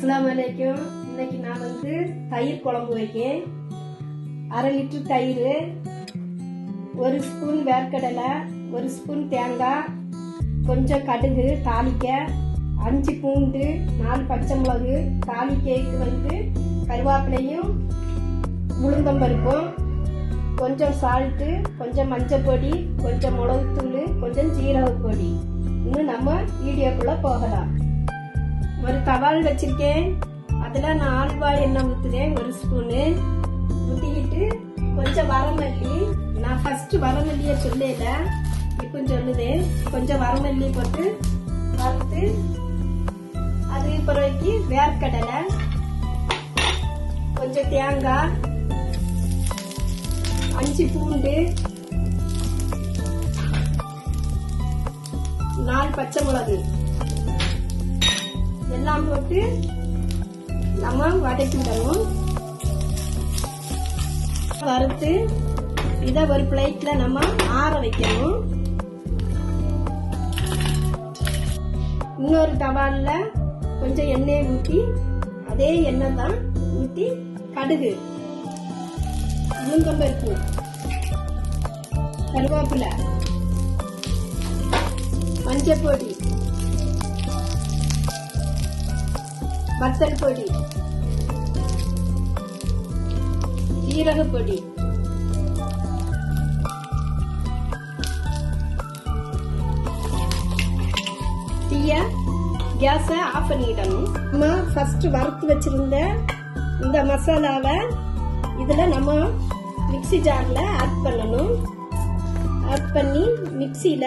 அஸ்ஸலாமு அலைக்கும். இன்னைக்கு நான் தயிர் குழம்பு வைக்கேன். 1/2 லிட்டர் தயிர், 1 ஸ்பூன் வேர்க்கடலை, 1 ஸ்பூன் தேங்காய், கொஞ்சம் கடுகு தாளிக்க, 5 பூண்டு, 4 பச்சை மிளகு, தாளிக்கைக்கு கருவேப்பிலையும் உளுந்தம்பருப்பும், கொஞ்சம் சால்ட்டு, கொஞ்சம் மஞ்சள் பொடி, கொஞ்சம் மிளகுத்தூள், கொஞ்சம் ஜீரக பொடி. இன்னும் நம்ம வீடியோக்குள்ள போகலாம். ஒரு தவால் வச்சிருக்கேன். அதில் நான் ஆலிவ் எண்ணெய் ஊற்றுறேன். 1 ஸ்பூனு ஊற்றிக்கிட்டு கொஞ்சம் வரமல்லி, நான் ஃபர்ஸ்ட் வரமல்லியை சொல்லல, இப்போ சொல்லுதேன். கொஞ்சம் வரமல்லி போட்டு வறுத்து, அது பிறகு வேர்க்கடலை, கொஞ்சம் தேங்காய், 5 பூண்டு, 4 பச்சை மிளகு எல்லாம் போட்டு நம்ம வதக்கிடணும். வறுத்து இதை ஒரு பிளேட்ல நம்ம ஆற வைக்கணும். இன்னொரு தவால்ல கொஞ்சம் எண்ணெய் ஊற்றி, அதே எண்ணெய் தான் ஊற்றி கடுகு, உளுந்தம்பருப்பு, கருவேப்பிலை, மஞ்சள் பொடி, வத்தல் பொடி, ஜீரக பொடி, கேஸை ஆஃப் பண்ணிடணும். நம்ம ஃபர்ஸ்ட் வறுத்து வச்சிருந்த இந்த மசாலாவை இதுல நம்ம மிக்ஸி ஜார்ல ஆட் பண்ணணும். ஆட் பண்ணி மிக்ஸியில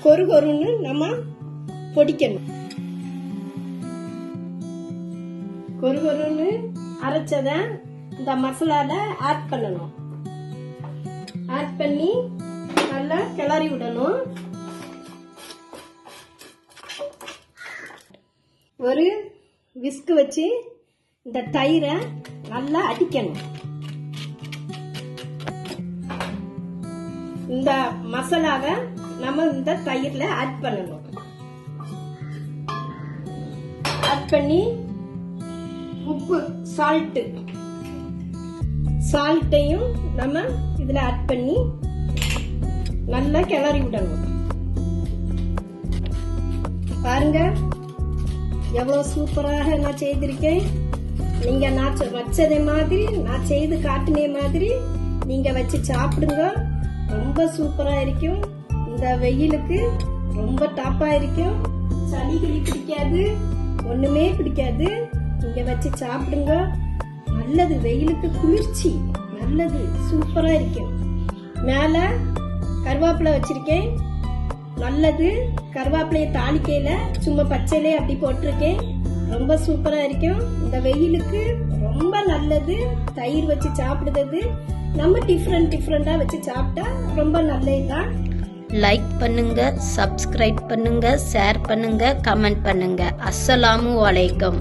கொருன்னு நம்ம பொடிக்கணும். கொருன்னு அரைச்சத இந்த மசாலால ஆட் பண்ணணும். ஆட் பண்ணி நல்லா கிளறி விடணும். ஒரு விஸ்க் வச்சு இந்த தயிரை நல்லா அடிக்கணும். இந்த மசாலாவை நம்ம இந்த தயிர்ல ஆட் பண்ணணும். ஆட் பண்ணி உப்பு, சால்ட்டையும் நம்ம இதுல ஆட் பண்ணி நல்லா கிளறி விடணும். பாருங்க எவ்வளவு சூப்பராக நான் செய்திருக்கேன். நீங்க நான் வச்சதே மாதிரி, நான் செய்து காட்டினே மாதிரி நீங்க வச்சு சாப்பிடுங்க. ரொம்ப சூப்பரா இருக்கும். இந்த வெயிலுக்கு ரொம்ப டாப்பா இருக்கும். சளி கிளி பிடிக்காது, ஒண்ணுமே பிடிக்காது. நீங்க வச்சு சாப்பிடுங்க. நல்லது, வெயிலுக்கு குளிர்ச்சி, நல்லது, சூப்பரா இருக்கும். மேல கருவேப்பிலை வச்சிருக்கேன். நல்லது, கருவேப்பிலையை தாளிக்கையில சும்மா பச்சையிலே அப்படி போட்டிருக்கேன். ரொம்ப சூப்பரா இருக்கும். இந்த வெயிலுக்கு ரொம்ப நல்லது. தயிர் வச்சு சாப்பிடுறது நம்ம டிஃப்ரெண்டா வச்சு சாப்பிட்டா ரொம்ப நல்லதுதான். லைக் பண்ணுங்க, சப்ஸ்கிரைப் பண்ணுங்க, ஷேர் பண்ணுங்க, கமெண்ட் பண்ணுங்க. அஸ்ஸலாமு அலைக்கும்.